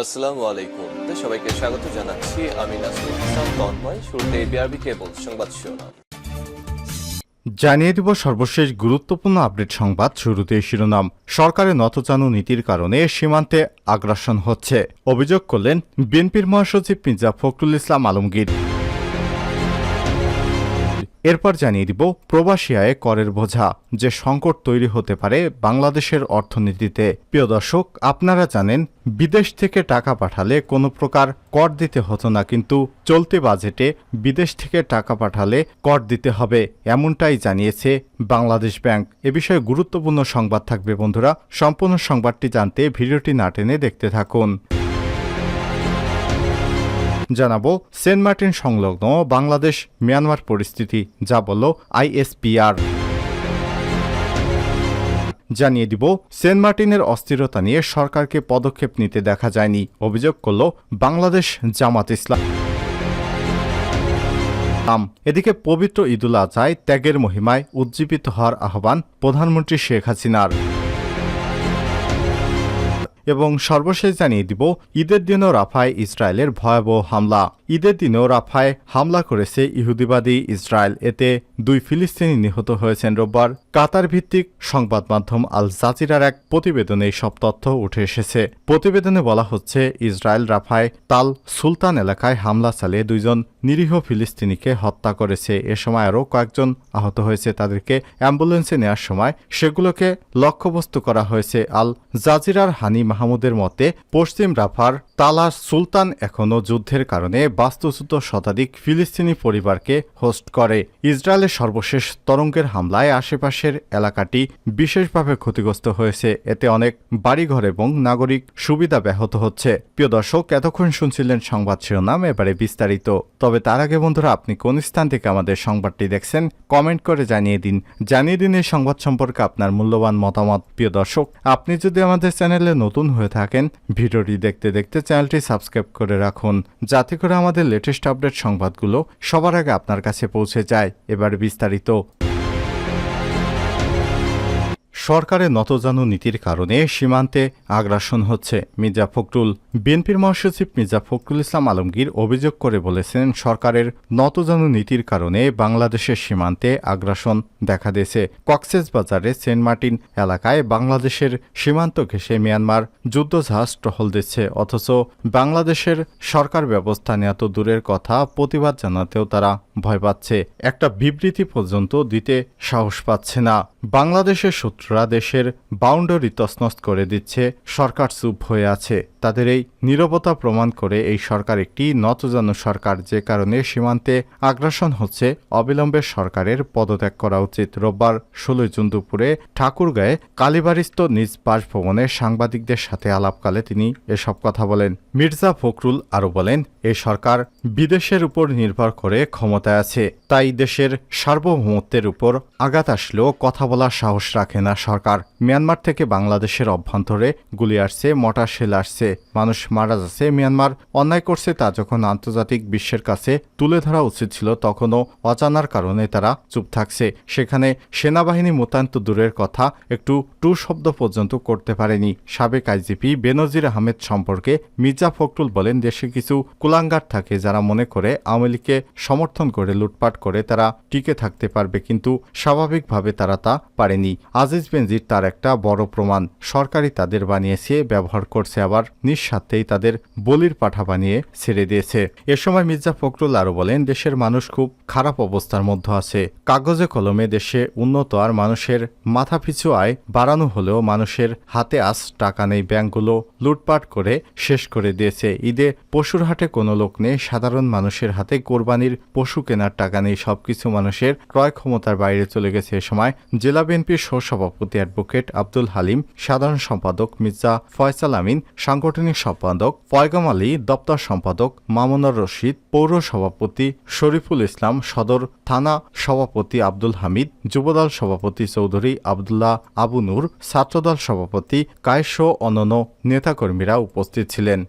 আসসালামু আলাইকুম। সবাইকে স্বাগত জানাচ্ছি। আমি নাসরুল ইসলাম তন্ময়। শুরুতে বিআরবি কেবল সংবাদ শিরোনাম জানিয়ে দিব সর্বশেষ গুরুত্বপূর্ণ আপডেট সংবাদ। শুরুতে শিরোনাম। সরকারের নতজানু নীতির কারণে সীমান্তে আগ্রাসন হচ্ছে, অভিযোগ করলেন বিএনপির মহাসচিব মির্জা ফখরুল ইসলাম আলমগীর। এরপর জানিয়ে দিব প্রবাসী আয়ে করের বোঝা, যে সংকট তৈরি হতে পারে বাংলাদেশের অর্থনীতিতে। প্রিয় দর্শক, আপনারা জানেন বিদেশ থেকে টাকা পাঠালে কোনো প্রকার কর দিতে হতো না, কিন্তু চলতি বাজেটে বিদেশ থেকে টাকা পাঠালে কর দিতে হবে, এমনটাই জানিয়েছে বাংলাদেশ ব্যাংক। এ বিষয়ে গুরুত্বপূর্ণ সংবাদ থাকবে বন্ধুরা। সম্পূর্ণ সংবাদটি জানতে ভিডিওটি না টেনে দেখতে থাকুন। জানাবো সেন্ট মার্টিন সংলগ্ন বাংলাদেশ মিয়ানমার পরিস্থিতি, যা বলল আইএসপিআর। জানিয়ে দিব সেন্ট মার্টিনের অস্থিরতা নিয়ে সরকারকে পদক্ষেপ নিতে দেখা যায়নি, অভিযোগ করল বাংলাদেশ জামাত ইসলাম। এদিকে পবিত্র ঈদুল আজহায় ত্যাগের মহিমায় উজ্জীবিত হওয়ার আহ্বান প্রধানমন্ত্রী শেখ হাসিনার। এবং সর্বশেষ জানিয়ে দিব ঈদের দিনও রাফায় ইসরায়েলের ভয়াবহ হামলা। ঈদের দিনেও রাফায় হামলা করেছে ইহুদিবাদী ইসরায়েল। এতে 2 ফিলিস্তিনি নিহত হয়েছেন রোববার। কাতার ভিত্তিক সংবাদ মাধ্যম আল জাজিরার এক প্রতিবেদনে সব তথ্য উঠে এসেছে। প্রতিবেদনে বলা হচ্ছে, ইসরায়েল রাফায় তাল সুলতান এলাকায় হামলা চালিয়ে 2 জন নিরীহ ফিলিস্তিনিকে হত্যা করেছে। এ সময় আরও কয়েকজন আহত হয়েছে। তাদেরকে অ্যাম্বুলেন্সে নেওয়ার সময় সেগুলোকে লক্ষ্যবস্তু করা হয়েছে। আল জাজিরার হানি মাহমুদের মতে, পশ্চিম রাফার তালা সুলতান এখনও যুদ্ধের কারণে বাস্তুচ্যুত শতাধিক ফিলিস্তিনি পরিবারকে হোস্ট করে। ইসরায়েলের সর্বশেষ তরঙ্গের হামলায় আশেপাশের এলাকাটি বিশেষভাবে ক্ষতিগ্রস্ত হয়েছে। এতে অনেক বাড়িঘর এবং নাগরিক সুবিধা ব্যাহত হচ্ছে। প্রিয় দর্শক, এতক্ষণ শুনছিলেন সংবাদ শিরোনাম, এবারে বিস্তারিত। তবে তার আগে বন্ধুরা, আপনি কোন স্থান থেকে আমাদের সংবাদটি দেখছেন কমেন্ট করে জানিয়ে দিন এই সংবাদ সম্পর্কে আপনার মূল্যবান মতামত। প্রিয় দর্শক, আপনি যদি আমাদের চ্যানেলে নতুন হয়ে থাকেন, ভিডিওটি দেখতে দেখতে চ্যানেলটি সাবস্ক্রাইব করে রাখুন, যাতে করে আমাদের লেটেস্ট আপডেট সংবাদগুলো সবার আগে আপনার কাছে পৌঁছে যায়। এবার বিস্তারিত। সরকারের নতজানু নীতির কারণে সীমান্তে আগ্রাসন হচ্ছে, মির্জা ফখরুল। বিএনপির মহাসচিব মির্জা ফখরুল ইসলাম আলমগীর অভিযোগ করে বলেছেন, সরকারের নতজানু নীতির কারণে বাংলাদেশের সীমান্তে আগ্রাসন দেখা দিয়েছে। কক্সবাজারের সেন্ট মার্টিন এলাকায় বাংলাদেশের সীমান্ত ঘেঁষে মিয়ানমার যুদ্ধজাহাজ টহল দিচ্ছে, অথচ বাংলাদেশের সরকার ব্যবস্থা নেওয়া তো দূরের কথা, প্রতিবাদ জানাতেও তারা ভয় পাচ্ছে। একটা বিবৃতি পর্যন্ত দিতে সাহস পাচ্ছে না। বাংলাদেশের শত্রুরা দেশের বাউন্ডারি তছনছ করে দিচ্ছে, সরকার চুপ হয়ে আছে। তাদের এই নীরবতা প্রমাণ করে এই সরকার একটি নতজানু সরকার, যে কারণে সীমান্তে আগ্রাসন হচ্ছে। অবিলম্বে সরকারের পদত্যাগ করা উচিত। রোববার 16 জুন দুপুরে ঠাকুরগাঁয়ে কালীবাড়িস্থ নিজ বাসভবনে সাংবাদিকদের সাথে আলাপকালে তিনি এসব কথা বলেন। মির্জা ফখরুল আরও বলেন, এই সরকার বিদেশের উপর নির্ভর করে ক্ষমতায় আছে, তাই দেশের সার্বভৌমত্বের উপর আঘাত আসলেও কথা বলার সাহস রাখে না সরকার। মিয়ানমার থেকে বাংলাদেশের অভ্যন্তরে গুলি আসছে, মর্টার শেল আসছে, মানুষ মারা যাচ্ছে। মিয়ানমার অন্যায় করছে, তা যখন আন্তর্জাতিক বিশ্বের কাছে তুলে ধরা উচিত ছিল, তখনও অজানার কারণে তারা চুপ থাকছে। সেখানে সেনাবাহিনী মোতায়েন তো দূরের কথা, একটু টু শব্দ পর্যন্ত করতে পারেনি। সাবেক আইজিপি বেনজির আহমেদ সম্পর্কে মির্জা ফখরুল বলেন, দেশে কিছু কুলাঙ্গার থাকে যারা মনে করে আওয়ামী লীগকে সমর্থন করে লুটপাট করে তারা টিকে থাকতে পারবে, কিন্তু স্বাভাবিকভাবে তারা তা পারেনি। আজিজ বেনজির তার একটা বড় প্রমাণ। সরকারই তাদের বানিয়েছে, ব্যবহার করছে, আবার নিঃস্বার্থেই তাদের বলির পাঠা বানিয়ে ছেড়ে দিয়েছে। এ সময় মির্জা ফখরুল আরও বলেন, দেশের মানুষ খুব খারাপ অবস্থার মধ্যে আছে। কাগজে কলমে দেশে উন্নত আর মানুষের মাথাপিছু আয় বাড়ানো হলেও মানুষের হাতে আজ টাকা নেই। ব্যাংকগুলো লুটপাট করে শেষ করে দিয়েছে। ঈদে পশুর হাটে কোনো লোক নেই, সাধারণ মানুষের হাতে কোরবানির পশু কেনার টাকা নেই। সবকিছু মানুষের ক্রয় ক্ষমতার বাইরে চলে গেছে। এ সময় জেলা বিএনপির সহসভাপতি অ্যাডভোকেট আব্দুল হালিম, সাধারণ সম্পাদক মির্জা ফয়সাল আমিন, সাংগঠনিক সম্পাদক পয়গম আলী, দপ্তর সম্পাদক মামুনুর রশিদ, পৌর সভাপতি শরীফুল ইসলাম, সদর থানা সভাপতি আব্দুল হামিদ, যুবদল সভাপতি চৌধুরী আবদুল্লাহ আবু নূর, ছাত্রদল সভাপতি কায়েস ও অন্যান্য নেতাকর্মীরা উপস্থিত ছিলেন।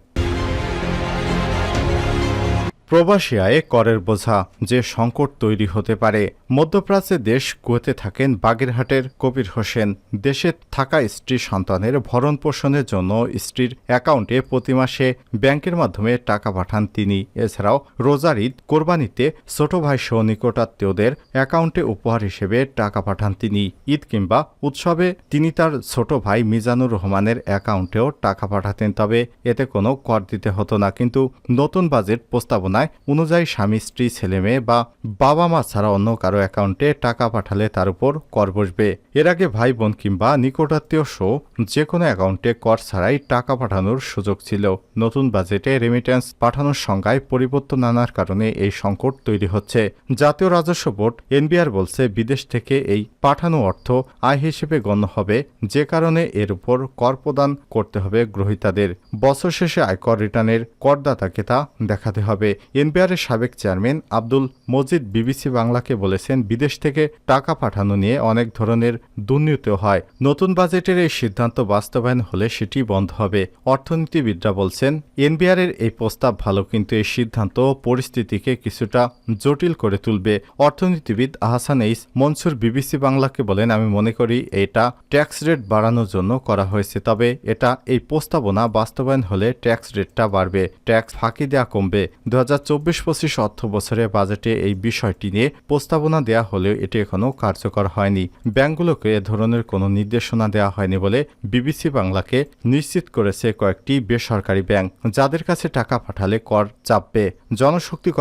প্রবাসী আয়ে করের বোঝা যে সংকট তৈরি হতে পারে। মধ্যপ্রাচ্যের দেশ কুয়েতে থাকেন বাগেরহাটের কবির হোসেন। দেশে থাকা স্ত্রী সন্তানের ভরণ পোষণের জন্য স্ত্রীর অ্যাকাউন্টে প্রতি মাসে ব্যাংকের মাধ্যমে টাকা পাঠান তিনি। এছাড়াও রোজার ঈদ, কোরবানিতে ছোট ভাই সহ নিকটাত্মীয়দের অ্যাকাউন্টে উপহার হিসেবে টাকা পাঠান তিনি। ঈদ কিংবা উৎসবে তিনি তার ছোট ভাই মিজানুর রহমানের অ্যাকাউন্টেও টাকা পাঠাতেন, তবে এতে কোনো কর দিতে হতো না। কিন্তু নতুন বাজেট প্রস্তাবনায় অনুযায়ী স্বামী, স্ত্রী, ছেলেমেয়ে বা বাবা মা ছাড়া অন্য কারো অ্যাকাউন্টে টাকা পাঠালে তার উপর কর বসবে। এর আগে ভাই বোন কিংবা নিকটাত্মীয় সহ যে কোনো অ্যাকাউন্টে কর ছাড়াই টাকা পাঠানোর সুযোগ ছিল। নতুন বাজেটে রেমিট্যান্স পাঠানোর সংজ্ঞায় পরিবর্তন আনার কারণে এই সংকট তৈরি হচ্ছে। জাতীয় রাজস্ব বোর্ড এনবিআর বলছে, বিদেশ থেকে এই পাঠানো অর্থ আয় হিসেবে গণ্য হবে, যে কারণে এর উপর কর প্রদান করতে হবে গ্রহীতাদের। বছর শেষে আয়কর রিটার্নের করদাতাকে তা দেখাতে হবে। এনবিআরের সাবেক চেয়ারম্যান আব্দুল মজিদ বিবিসি বাংলাকে বলেছেন, বিদেশ থেকে টাকা পাঠানো নিয়ে অনেক ধরনের দুর্নীতিও হয়। নতুন বাজেটের এই সিদ্ধান্ত বাস্তবায়ন হলে সেটি বন্ধ হবে। অর্থনীতিবিদরা বলছেন, এনবিআরের এই প্রস্তাব ভালো, কিন্তু এই সিদ্ধান্ত পরিস্থিতিকে কিছুটা জটিল করে তুলবে। অর্থনীতিবিদ আহসান এইস মনসুর বিবিসি বাংলাকে বলেন, আমি মনে করি এটা ট্যাক্স রেট বাড়ানোর জন্য করা হয়েছে, তবে এই প্রস্তাবনা বাস্তবায়ন হলে ট্যাক্স রেটটা বাড়বে, ট্যাক্স ফাঁকি দেওয়া কমবে। 2024-25 অর্থ বছরে বাজেটে এই বিষয়টি নিয়ে প্রস্তাবনা দেয়া হলেও এটি এখনও কার্যকর হয়নি। ব্যাংকগুলোকে এ ধরনের কোনো নির্দেশনা দেওয়া হয়নি বলে বিবিসি বাংলাকে নিশ্চিত করেছে কয়েকটি বেসরকারি ব্যাংক, যাদের কাছে টাকা পাঠালে কর চাপবে। জনশক্তি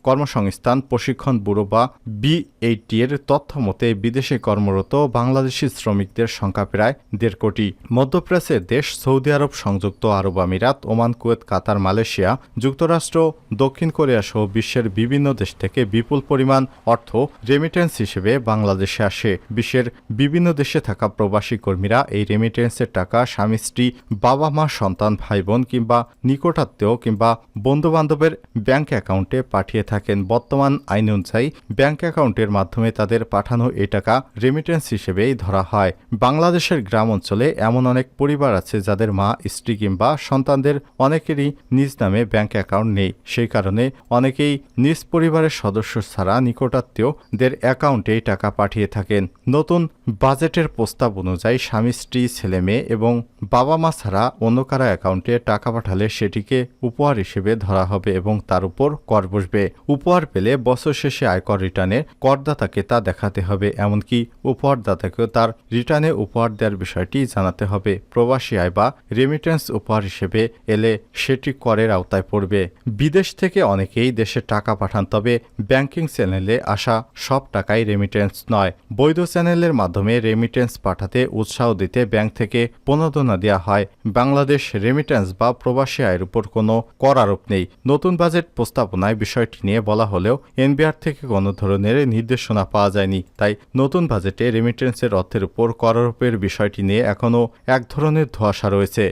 কর্মসংস্থান প্রশিক্ষণ ব্যুরো বা BAT এর তথ্য মতে বিদেশে কর্মরত বাংলাদেশি শ্রমিকদের সংখ্যা প্রায় 1.5 কোটি। মধ্যপ্রাচ্যের দেশ সৌদি আরব, সংযুক্ত আরব আমিরাত, ওমান, কুয়েত, কাতার, মালয়েশিয়া, যুক্তরাষ্ট্র, দক্ষিণ কোরিয়া সহ বিশ্বের বিভিন্ন দেশ থেকে বিপুল পরিমাণ অর্থ রেমিটেন্স হিসেবে বাংলাদেশে আসে। বিশ্বের বিভিন্ন দেশে থাকা প্রবাসী কর্মীরা এই রেমিটেন্সের টাকা স্বামী, স্ত্রী, বাবা মা, সন্তান, ভাই বোন কিংবা নিকটাত্মীয় কিংবা বন্ধুবান্ধবের ব্যাংক অ্যাকাউন্টে পাঠিয়ে থাকেন। বর্তমান আইন অনুযায়ী ব্যাংক অ্যাকাউন্টের মাধ্যমে তাদের পাঠানো এই টাকা রেমিটেন্স হিসেবেই ধরা হয়। বাংলাদেশের গ্রাম অঞ্চলে এমন অনেক পরিবার আছে যাদের মা, স্ত্রী কিংবা সন্তানদের অনেকেরই নিজ নামে ব্যাংক অ্যাকাউন্ট নেই। সেই কারণে অনেকেই নিজ পরিবারের সদস্য ছাড়া নিকটাত্মীয়দের অ্যাকাউন্টেই টাকা পাঠিয়ে থাকেন। নতুন বাজেটের প্রস্তাব অনুযায়ী স্বামী, স্ত্রী, ছেলে মেয়ে এবং বাবা মা ছাড়া অন্য কারো অ্যাকাউন্টে টাকা পাঠালে সেটিকে উপহার হিসেবে ধরা হবে এবং তার উপর কর বসবে। উপহার পেলে বছর শেষে আয়কর রিটার্নে করদাতাকে তা দেখাতে হবে, এমনকি উপহারদাতাকেও তার রিটার্নে উপহার দেওয়ার বিষয়টি জানাতে হবে। প্রবাসী আয় বা রেমিটেন্স উপহার হিসেবে এলে সেটি করের আওতায় পড়বে। বিদেশ থেকে অনেকেই দেশে টাকা পাঠান, তবে ব্যাংকিং চ্যানেলে আসা সব টাকাই রেমিটেন্স নয়। বৈধ চ্যানেলের মাধ্যমে রেমিটেন্স পাঠাতে উৎসাহ দিতে ব্যাংক থেকে প্রণোদনা দেওয়া হয়। বাংলাদেশ রেমিটেন্স বা প্রবাসী আয়ের উপর কোনো কর আরোপ নেই। নতুন বাজেট প্রস্তাবনায় বিষয়টি নিয়ে বলা হলেও এনবিআর থেকে কোনো ধরনের নির্দেশনা পাওয়া যায়নি। তাই নতুন বাজেটে রেমিটেন্সের অর্থের উপর কর আরোপের বিষয়টি নিয়ে এখনও এক ধরনের ধোঁয়াশা রয়েছে।